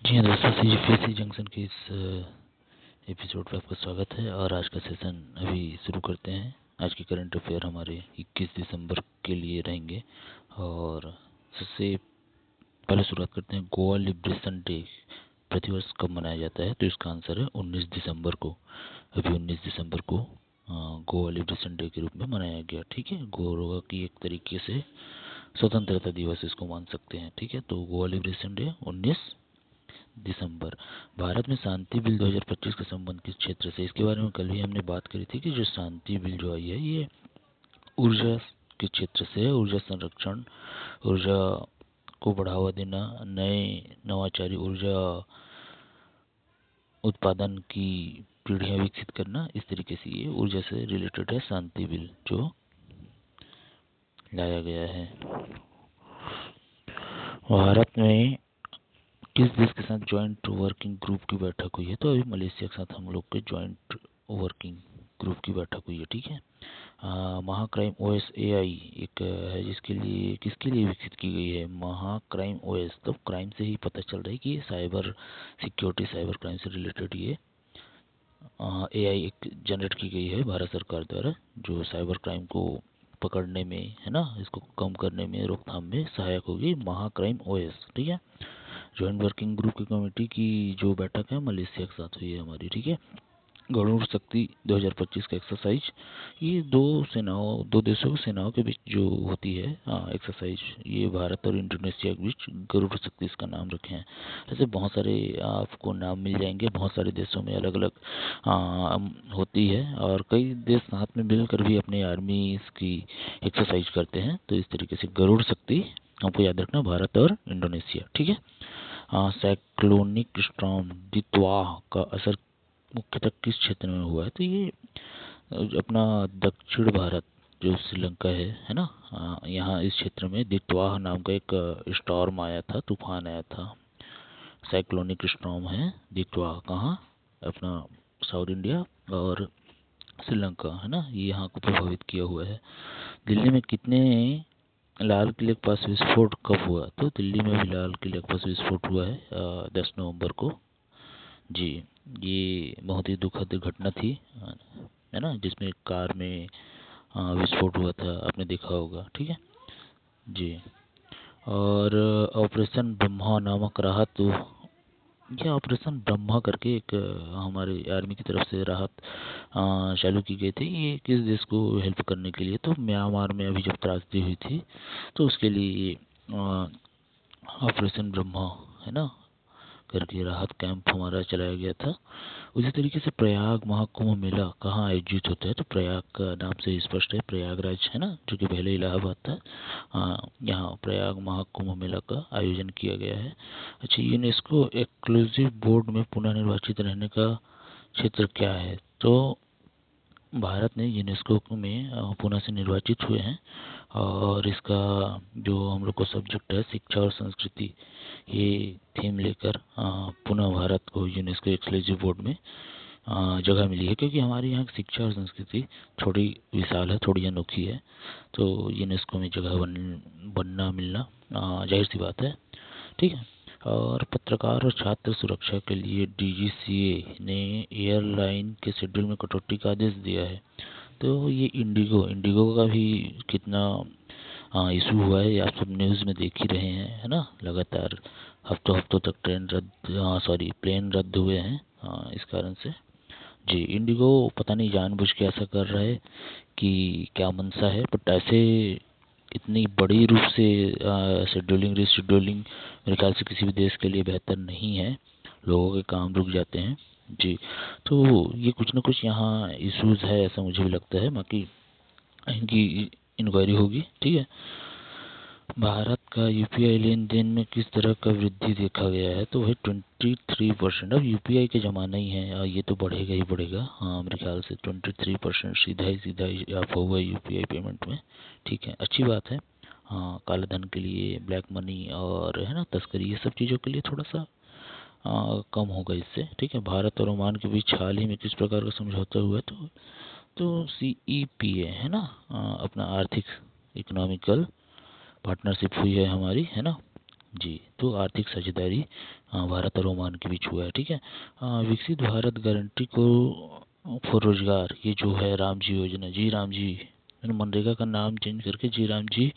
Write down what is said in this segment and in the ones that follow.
जी हाँ दोस्तों, CGPSC junction के इस एपिसोड पे आपका स्वागत है। और आज का सेशन अभी शुरू करते हैं। आज की करंट अफेयर हमारे 21 दिसंबर के लिए रहेंगे। और सबसे पहले शुरुआत करते हैं, गोवा लिबरेशन डे प्रतिवर्ष कब मनाया जाता है? तो इसका आंसर है 19 दिसंबर को। अभी 19 दिसंबर को गोवा लिबरेशन डे के रूप में मनाया गया। ठीक है, गोवा की एक तरीके से स्वतंत्रता दिवस इसको मान सकते हैं। ठीक है, तो गोवा लिबरेशन डे 19 दिसंबर। भारत में शांति बिल 2025 के संबंध किस क्षेत्र से? इसके बारे में कल ही हमने बात करी थी कि जो शांति बिल जो आई है ये ऊर्जा के क्षेत्र से है। ऊर्जा संरक्षण, ऊर्जा को बढ़ावा देना, नए नवाचारी ऊर्जा उत्पादन की पीढ़ियाँ विकसित करना, इस तरीके से ये ऊर्जा से रिलेटेड है शांति बिल जो लाया गया है। भारत में किस देश के साथ ज्वाइंट वर्किंग ग्रुप की बैठक हुई है? तो अभी मलेशिया के साथ हम लोग के ज्वाइंट वर्किंग ग्रुप की बैठक हुई है। ठीक है, महाक्राइम ओएस AI एक है जिसके लिए किसके लिए विकसित की गई है? महाक्राइम OS। तो क्राइम से ही पता चल रहा है कि ये साइबर सिक्योरिटी, साइबर क्राइम से रिलेटेड ये AI एक जनरेट की गई है भारत सरकार द्वारा, जो साइबर क्राइम को पकड़ने में है ना, इसको कम करने में, रोकथाम में सहायक होगी। महाक्राइम OS। ठीक है, ज्वाइंट वर्किंग ग्रुप की कमेटी की जो बैठक है मलेशिया के साथ हुई है हमारी। ठीक है, गरुड़ शक्ति 2025 का एक्सरसाइज, ये दो देशों की सेनाओं के बीच जो होती है एक्सरसाइज, ये भारत और इंडोनेशिया के बीच गरुड़ शक्ति इसका नाम रखे हैं। ऐसे बहुत सारे आपको नाम मिल जाएंगे, बहुत सारे देशों में अलग अलग होती है और कई देश साथ में मिलकर भी अपने आर्मी की एक्सरसाइज करते हैं। तो इस तरीके से गरुड़ शक्ति हमको याद रखना, भारत और इंडोनेशिया। ठीक है, साइक्लोनिक स्टॉर्म दितवाह का असर मुख्यतः किस क्षेत्र में हुआ है? तो ये अपना दक्षिण भारत जो श्रीलंका है ना, यहाँ इस क्षेत्र में दितवाह नाम का एक स्टॉर्म आया था, तूफान आया था। साइक्लोनिक स्टॉर्म है दितवाह, कहाँ? अपना साउथ इंडिया और श्रीलंका है ना, ये यहाँ को प्रभावित किया हुआ है। दिल्ली में कितने लाल किले के पास विस्फोट कब हुआ? तो दिल्ली में भी लाल किले के पास विस्फोट हुआ है 10 नवंबर को। जी, ये बहुत ही दुखद घटना थी है ना, जिसमें कार में विस्फोट हुआ था, आपने देखा होगा। ठीक है जी। और ऑपरेशन ब्रह्मा नामक राहत, यह ऑपरेशन ब्रह्मा करके एक हमारे आर्मी की तरफ से राहत चालू की गई थी। ये किस देश को हेल्प करने के लिए? तो म्यांमार में अभी जब त्रासदी हुई थी तो उसके लिए ऑपरेशन ब्रह्मा है ना करके राहत कैंप हमारा चलाया गया था। उसी तरीके से प्रयाग महाकुंभ मेला कहाँ आयोजित होता है? तो प्रयाग का नाम से स्पष्ट है, प्रयागराज है ना, जो कि पहले इलाहाबाद था। यहाँ प्रयाग महाकुंभ मेला का आयोजन किया गया है। अच्छा, यूनेस्को एक्सक्लूसिव बोर्ड में पुनः निर्वाचित रहने का क्षेत्र क्या है? तो भारत ने यूनेस्को में पुनः से निर्वाचित हुए हैं और इसका जो हम लोग को सब्जेक्ट है शिक्षा और संस्कृति, ये थीम लेकर पुनः भारत को यूनेस्को एक्सक्लूसिव बोर्ड में जगह मिली है, क्योंकि हमारे यहाँ की शिक्षा और संस्कृति थोड़ी विशाल है, थोड़ी अनोखी है। तो यूनेस्को में जगह बनना मिलना जाहिर सी बात है। ठीक है, और पत्रकार और छात्र सुरक्षा के लिए DGCA ने एयरलाइन के शेड्यूल में कटौती का आदेश दिया है। तो ये इंडिगो का भी कितना इशू हुआ है, आप सब न्यूज़ में देख ही रहे हैं है ना। लगातार हफ्तों हफ्तों तक प्लेन रद्द हुए हैं इस कारण से। जी, इंडिगो पता नहीं जानबूझ के ऐसा कर रहा है कि क्या मंशा है, बट ऐसे इतनी बड़ी रूप से शेड्यूलिंग रिशेड्यूलिंग मेरे ख्याल से किसी भी देश के लिए बेहतर नहीं है, लोगों के काम रुक जाते हैं। जी, तो ये कुछ ना कुछ यहाँ इश्यूज है, ऐसा मुझे भी लगता है। बाकी इनकी इंक्वायरी होगी। ठीक है, भारत का UPI लेन देन में किस तरह का वृद्धि देखा गया है? तो वही 23%। अब UPI के ज़माना ही है, ये तो बढ़ेगा ही बढ़ेगा। हाँ, मेरे ख्याल से 23% सीधा ही आप होगा UPI पेमेंट में। ठीक है, अच्छी बात है। हाँ, काले धन के लिए, ब्लैक मनी और है ना तस्करी, ये सब चीज़ों के लिए थोड़ा सा कम होगा इससे। ठीक है, भारत और ओमान के बीच हाल ही में किस प्रकार का समझौता हुआ? तो CEPA है ना, अपना आर्थिक इकोनॉमिकल पार्टनरशिप हुई है हमारी है ना। जी, तो आर्थिक साझेदारी भारत और ओमान के बीच हुआ है, ठीक है। विकसित भारत गारंटी को फॉर रोजगार, ये जो है राम जी योजना, जी राम जी, मैंने मनरेगा का नाम चेंज करके जी राम जी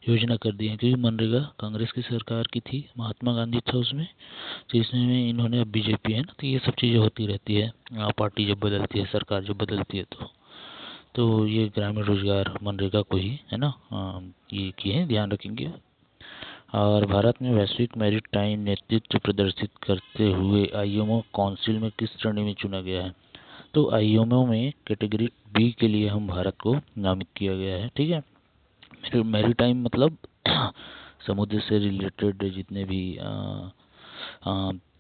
योजना कर दी है, क्योंकि मनरेगा कांग्रेस की सरकार की थी, महात्मा गांधी था उसमें। तो इसमें इन्होंने, अब बीजेपी है ना, तो ये सब चीज़ें होती रहती है, पार्टी जब बदलती है, सरकार जब बदलती है, तो ये ग्रामीण रोजगार मनरेगा को ही है ना, ये किए हैं, ध्यान रखेंगे। और भारत में वैश्विक मैरीटाइम नेतृत्व प्रदर्शित करते हुए आईएमओ काउंसिल में किस श्रेणी में चुना गया है? तो आईएमओ में कैटेगरी बी के लिए हम भारत को नामित किया गया है, ठीक है। मैरीटाइम मतलब समुद्र से रिलेटेड जितने भी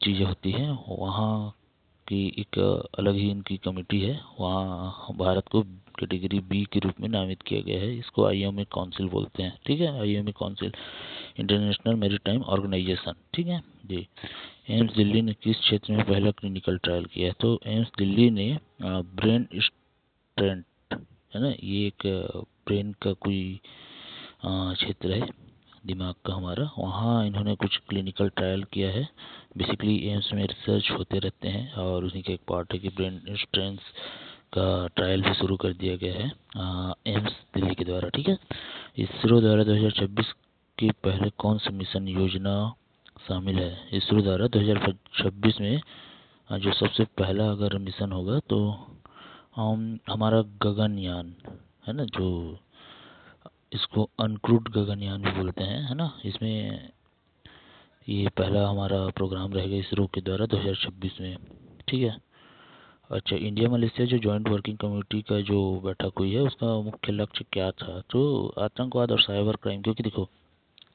चीज़ें होती हैं, वहाँ की एक अलग ही इनकी कमेटी है, वहाँ भारत को कैटेगरी बी के रूप में नामित किया गया है। इसको आईएमए काउंसिल बोलते हैं, ठीक है, IMA council, international maritime organization, ठीक है जी। एम्स दिल्ली ने किस क्षेत्र में पहला क्लिनिकल ट्रायल किया है? तो एम्स दिल्ली ने ब्रेन स्टेंट, है ना, ये एक ब्रेन का कोई क्षेत्र है दिमाग का हमारा, वहाँ इन्होंने कुछ क्लिनिकल ट्रायल किया है। बेसिकली एम्स में रिसर्च होते रहते हैं और उसी का एक पार्ट है कि ब्रेन स्ट्रेंस का ट्रायल भी शुरू कर दिया गया है एम्स दिल्ली के द्वारा, ठीक है। इसरो द्वारा 2026 के पहले कौन सा मिशन योजना शामिल है? इसरो द्वारा 2026 में जो सबसे पहला अगर मिशन होगा तो हम हमारा गगनयान, है ना, जो इसको अनक्रूड गगनयान भी बोलते हैं, है ना, इसमें ये पहला हमारा प्रोग्राम रहेगा इसरो के द्वारा 2026 में, ठीक है। अच्छा, इंडिया मलेशिया जो जॉइंट वर्किंग कमेटी का जो बैठक हुई है, उसका मुख्य लक्ष्य क्या था? तो आतंकवाद और साइबर क्राइम, क्योंकि देखो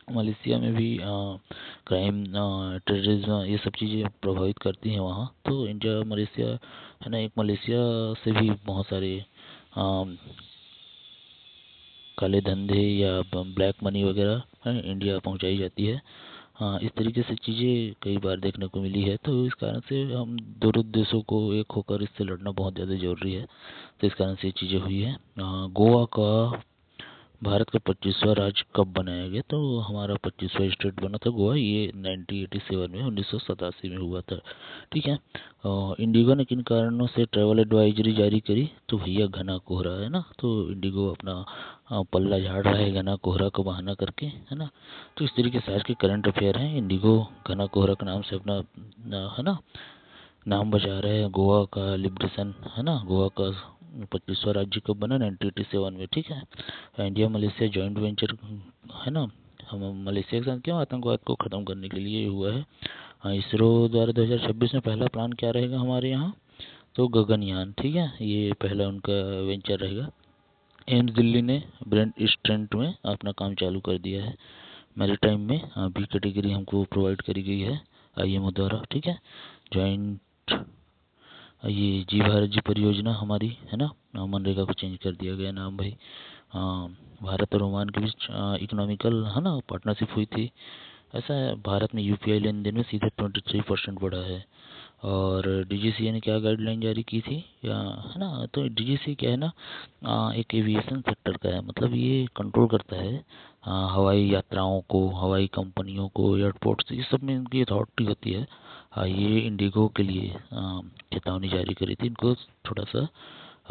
मलेशिया में भी क्राइम, टेररिज्म, ये सब चीज़ें प्रभावित करती हैं वहाँ, तो इंडिया मलेशिया, है ना, एक मलेशिया से भी बहुत सारे काले धंधे या ब्लैक मनी वगैरह है इंडिया पहुंचाई जाती है। हाँ, इस तरीके से चीज़ें कई बार देखने को मिली है, तो इस कारण से हम दोनों देशों को एक होकर इससे लड़ना बहुत ज़्यादा ज़रूरी है, तो इस कारण से ये चीज़ें हुई है। गोवा का भारत का 25वां राज्य कब बनाया गया? तो हमारा 25वां स्टेट बना था गोवा, ये 1987 में, 1987 में हुआ था, ठीक है। इंडिगो ने किन कारणों से ट्रैवल एडवाइजरी जारी करी? तो भैया घना कोहरा, है ना, तो इंडिगो अपना पल्ला झाड़ रहा है घना कोहरा को बहाना करके, है ना। तो इस तरीके से आज के करंट अफेयर हैं, इंडिगो घना कोहरा के नाम से अपना है ना नाम बचा रहे हैं। गोवा का लिबरेशन, है ना, गोवा का 25वां राज्य कब बना? 1987 में, ठीक है। इंडिया मलेशिया जॉइंट वेंचर, है ना, हम मलेशिया के साथ क्यों? आतंकवाद को ख़त्म करने के लिए हुआ है। इसरो द्वारा 2026 में पहला प्लान क्या रहेगा हमारे यहाँ? तो गगनयान, ठीक है, ये पहला उनका वेंचर रहेगा। एम्स दिल्ली ने ब्रेन स्ट्रेंट में अपना काम चालू कर दिया है। मैरीटाइम में बी कैटेगरी हमको प्रोवाइड करी गई है आईएमओ द्वारा, ठीक है। जॉइंट, ये जी भारत जी परियोजना हमारी, है ना, मनरेगा को चेंज कर दिया गया नाम भाई। भारत और ओमान के बीच इकोनॉमिकल, है ना, पार्टनरशिप हुई थी। ऐसा है, भारत में यूपीआई लेन देन में सीधे 23% बढ़ा है। और डीजीसीए ने क्या गाइडलाइन जारी की थी, या है ना, तो डीजीसीए क्या है ना, एक एविएशन सेक्टर का है, मतलब ये कंट्रोल करता है हवाई यात्राओं को, हवाई कंपनियों को, एयरपोर्ट्स, ये सब में इनकी अथॉरिटी होती है। ये इंडिगो के लिए चेतावनी जारी करी थी, इनको थोड़ा सा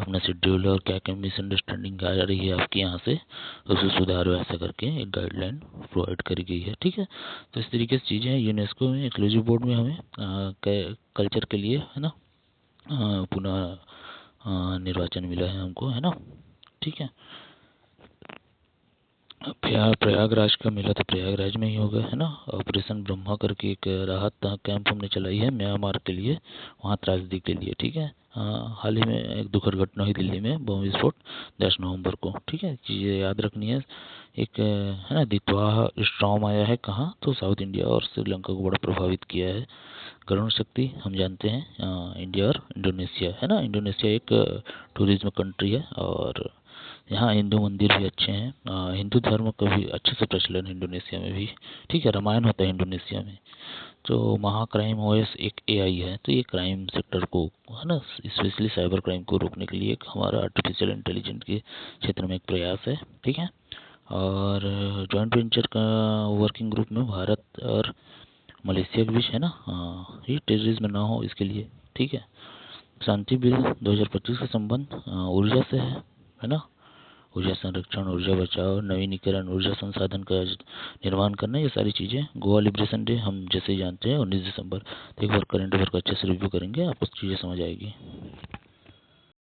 अपना शेड्यूल और क्या क्या मिसअंडरस्टैंडिंग आ रही है आपके यहाँ से, उसे सुधारो, ऐसा करके एक गाइडलाइन प्रोवाइड करी गई है, ठीक है। तो इस तरीके से चीज़ें हैं। यूनेस्को में एक्सक्लूसिव बोर्ड में हमें कल्चर के लिए, है ना, पुनः निर्वाचन मिला है हमको, है ना, ठीक है। प्रयागराज का मेला तो प्रयागराज में ही होगा, है ना। ऑपरेशन ब्रह्मा करके एक राहत कैंप हमने चलाई है म्यांमार के लिए, वहाँ त्रासदी के लिए, ठीक है। हाल ही में एक दुखद घटना हुई दिल्ली में, बम विस्फोट 10 नवंबर को, ठीक है, चीज़ें याद रखनी है। एक है ना, दितवाह स्टॉर्म आया है कहाँ? तो साउथ इंडिया और श्रीलंका को बड़ा प्रभावित किया है। गरुण शक्ति हम जानते हैं, इंडिया और इंडोनेशिया, है ना, इंडोनेशिया एक टूरिज्म कंट्री है, और यहाँ हिंदू मंदिर भी अच्छे हैं। हिंदू धर्म का भी अच्छे से प्रचलन है इंडोनेशिया में भी, ठीक है, रामायण होता है इंडोनेशिया में। तो महाक्राइम ओएस एक एआई है, तो ये क्राइम सेक्टर को, है ना, स्पेशली साइबर क्राइम को रोकने के लिए एक हमारा आर्टिफिशियल इंटेलिजेंस के क्षेत्र में एक प्रयास है, ठीक है। और जॉइंट वेंचर का वर्किंग ग्रुप में भारत और मलेशिया के बीच है ना, हाँ, ये टेररिज्म ना हो इसके लिए, ठीक है। शांति बिल 2025 का संबंध ऊर्जा से है ना। ऊर्जा संरक्षण, ऊर्जा बचाव, नवीनीकरण, ऊर्जा संसाधन का निर्माण करना, ये सारी चीज़ें। गोवा लिबरेशन डे हम जैसे ही जानते हैं 19 दिसंबर। तो एक बार करंट अफेयर को अच्छे से रिव्यू करेंगे, आपको चीज़ें समझ आएगी।